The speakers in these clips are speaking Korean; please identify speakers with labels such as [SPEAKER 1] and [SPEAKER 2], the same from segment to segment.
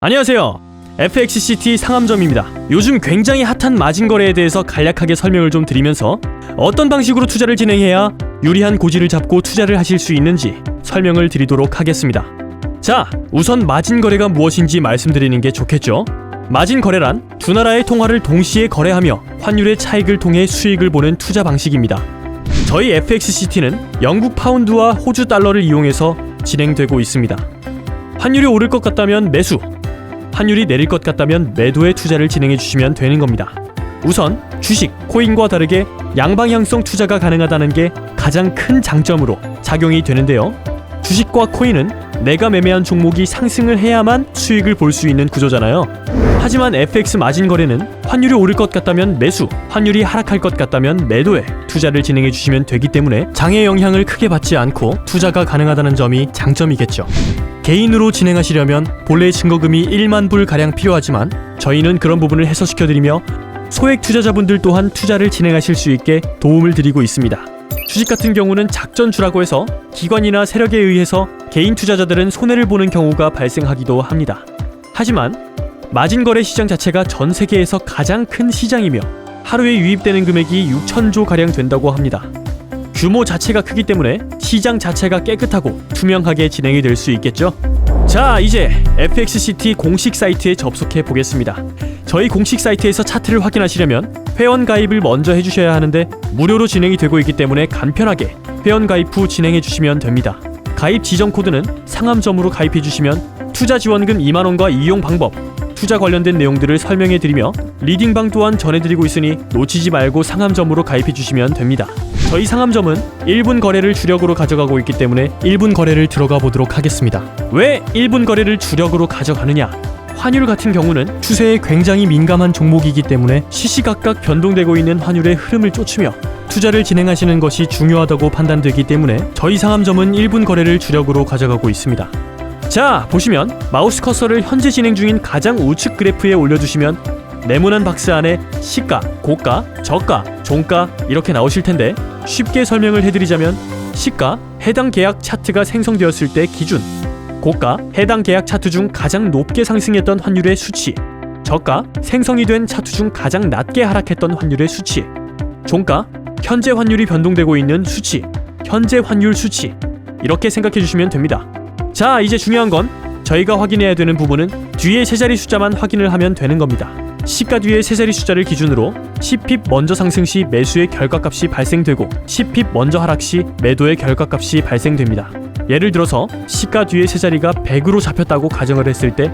[SPEAKER 1] 안녕하세요. FXCT 상암점입니다. 요즘 굉장히 핫한 마진 거래에 대해서 간략하게 설명을 좀 드리면서 어떤 방식으로 투자를 진행해야 유리한 고지를 잡고 투자를 하실 수 있는지 설명을 드리도록 하겠습니다. 자, 우선 마진 거래가 무엇인지 말씀드리는 게 좋겠죠. 마진 거래란 두 나라의 통화를 동시에 거래하며 환율의 차익을 통해 수익을 보는 투자 방식입니다. 저희 FXCT는 영국 파운드와 호주 달러를 이용해서 진행되고 있습니다. 환율이 오를 것 같다면 매수, 환율이 내릴 것 같다면 매도에 투자를 진행해 주시면 되는 겁니다. 우선 주식, 코인과 다르게 양방향성 투자가 가능하다는 게 가장 큰 장점으로 작용이 되는데요. 주식과 코인은 내가 매매한 종목이 상승을 해야만 수익을 볼 수 있는 구조잖아요. 하지만 FX 마진 거래는 환율이 오를 것 같다면 매수, 환율이 하락할 것 같다면 매도에 투자를 진행해 주시면 되기 때문에 장의 영향을 크게 받지 않고 투자가 가능하다는 점이 장점이겠죠. 개인으로 진행하시려면 본래 증거금이 1만 불 가량 필요하지만 저희는 그런 부분을 해소시켜드리며 소액 투자자분들 또한 투자를 진행하실 수 있게 도움을 드리고 있습니다. 주식 같은 경우는 작전주라고 해서 기관이나 세력에 의해서 개인 투자자들은 손해를 보는 경우가 발생하기도 합니다. 하지만 마진 거래 시장 자체가 전 세계에서 가장 큰 시장이며 하루에 유입되는 금액이 6천조 가량 된다고 합니다. 규모 자체가 크기 때문에 시장 자체가 깨끗하고 투명하게 진행이 될 수 있겠죠. 자, 이제 FXCT 공식 사이트에 접속해 보겠습니다. 저희 공식 사이트에서 차트를 확인하시려면 회원 가입을 먼저 해주셔야 하는데 무료로 진행이 되고 있기 때문에 간편하게 회원 가입 후 진행해 주시면 됩니다. 가입 지정 코드는 상암점으로 가입해 주시면 투자 지원금 2만원과 이용 방법, 투자 관련된 내용들을 설명해 드리며 리딩방 또한 전해드리고 있으니 놓치지 말고 상암점으로 가입해 주시면 됩니다. 저희 상암점은 1분 거래를 주력으로 가져가고 있기 때문에 1분 거래를 들어가 보도록 하겠습니다. 왜 1분 거래를 주력으로 가져가느냐? 환율 같은 경우는 추세에 굉장히 민감한 종목이기 때문에 시시각각 변동되고 있는 환율의 흐름을 쫓으며 투자를 진행하시는 것이 중요하다고 판단되기 때문에 저희 상암점은 1분 거래를 주력으로 가져가고 있습니다. 자, 보시면 마우스 커서를 현재 진행 중인 가장 우측 그래프에 올려주시면 네모난 박스 안에 시가, 고가, 저가, 종가 이렇게 나오실 텐데 쉽게 설명을 해드리자면 시가, 해당 계약 차트가 생성되었을 때 기준, 고가, 해당 계약 차트 중 가장 높게 상승했던 환율의 수치, 저가, 생성이 된 차트 중 가장 낮게 하락했던 환율의 수치, 종가, 현재 환율이 변동되고 있는 수치, 현재 환율 수치 이렇게 생각해 주시면 됩니다. 자, 이제 중요한 건 저희가 확인해야 되는 부분은 뒤에 세 자리 숫자만 확인을 하면 되는 겁니다. 시가 뒤에 세 자리 숫자를 기준으로 10핍 먼저 상승 시 매수의 결과값이 발생되고 10핍 먼저 하락 시 매도의 결과값이 발생됩니다. 예를 들어서 시가 뒤에 세 자리가 100으로 잡혔다고 가정을 했을 때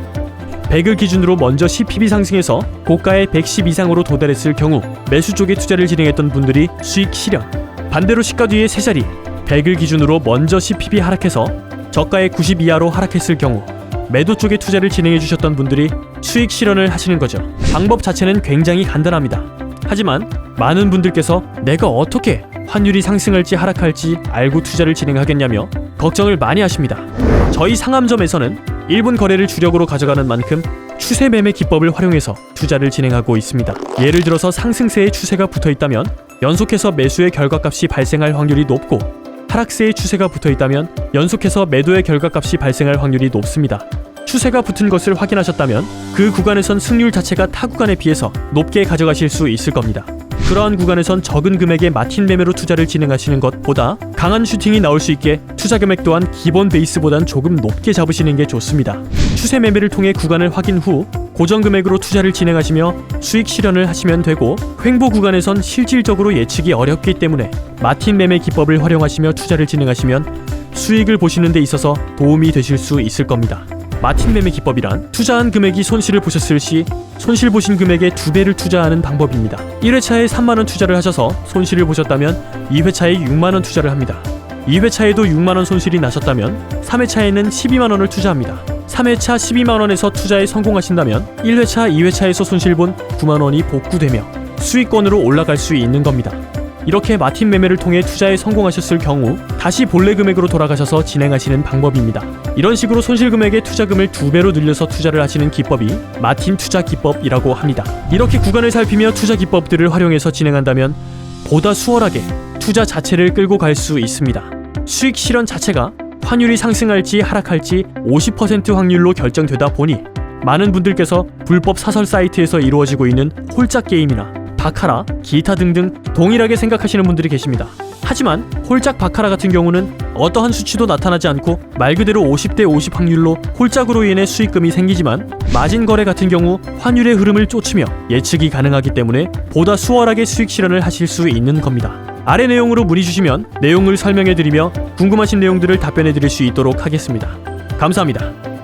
[SPEAKER 1] 100을 기준으로 먼저 10핍이 상승해서 고가의 110 이상으로 도달했을 경우 매수 쪽에 투자를 진행했던 분들이 수익 실현, 반대로 시가 뒤에 세 자리 100을 기준으로 먼저 10핍이 하락해서 저가의 90 이하로 하락했을 경우 매도 쪽에 투자를 진행해 주셨던 분들이 수익 실현을 하시는 거죠. 방법 자체는 굉장히 간단합니다. 하지만 많은 분들께서 내가 어떻게 환율이 상승할지 하락할지 알고 투자를 진행하겠냐며 걱정을 많이 하십니다. 저희 상암점에서는 1분 거래를 주력으로 가져가는 만큼 추세 매매 기법을 활용해서 투자를 진행하고 있습니다. 예를 들어서 상승세의 추세가 붙어 있다면 연속해서 매수의 결과값이 발생할 확률이 높고 하락세의 추세가 붙어있다면 연속해서 매도의 결과값이 발생할 확률이 높습니다. 추세가 붙은 것을 확인하셨다면 그 구간에선 승률 자체가 타 구간에 비해서 높게 가져가실 수 있을 겁니다. 그러한 구간에선 적은 금액의 마틴 매매로 투자를 진행하시는 것보다 강한 슈팅이 나올 수 있게 투자 금액 또한 기본 베이스보단 조금 높게 잡으시는 게 좋습니다. 추세 매매를 통해 구간을 확인 후 고정 금액으로 투자를 진행하시며 수익 실현을 하시면 되고 횡보 구간에선 실질적으로 예측이 어렵기 때문에 마틴 매매 기법을 활용하시며 투자를 진행하시면 수익을 보시는 데 있어서 도움이 되실 수 있을 겁니다. 마틴 매매 기법이란 투자한 금액이 손실을 보셨을 시 손실 보신 금액의 2배를 투자하는 방법입니다. 1회차에 3만원 투자를 하셔서 손실을 보셨다면 2회차에 6만원 투자를 합니다. 2회차에도 6만원 손실이 나셨다면 3회차에는 12만원을 투자합니다. 3회차 12만원에서 투자에 성공하신다면 1회차, 2회차에서 손실본 9만원이 복구되며 수익권으로 올라갈 수 있는 겁니다. 이렇게 마틴 매매를 통해 투자에 성공하셨을 경우 다시 본래 금액으로 돌아가셔서 진행하시는 방법입니다. 이런 식으로 손실 금액의 투자금을 2배로 늘려서 투자를 하시는 기법이 마틴 투자 기법이라고 합니다. 이렇게 구간을 살피며 투자 기법들을 활용해서 진행한다면 보다 수월하게 투자 자체를 끌고 갈 수 있습니다. 수익 실현 자체가 환율이 상승할지 하락할지 50% 확률로 결정되다 보니 많은 분들께서 불법 사설 사이트에서 이루어지고 있는 홀짝 게임이나 바카라, 기타 등등 동일하게 생각하시는 분들이 계십니다. 하지만 홀짝 바카라 같은 경우는 어떠한 수치도 나타나지 않고 말 그대로 50대 50 확률로 홀짝으로 인해 수익금이 생기지만 마진 거래 같은 경우 환율의 흐름을 쫓으며 예측이 가능하기 때문에 보다 수월하게 수익 실현을 하실 수 있는 겁니다. 아래 내용으로 문의 주시면 내용을 설명해드리며 궁금하신 내용들을 답변해드릴 수 있도록 하겠습니다. 감사합니다.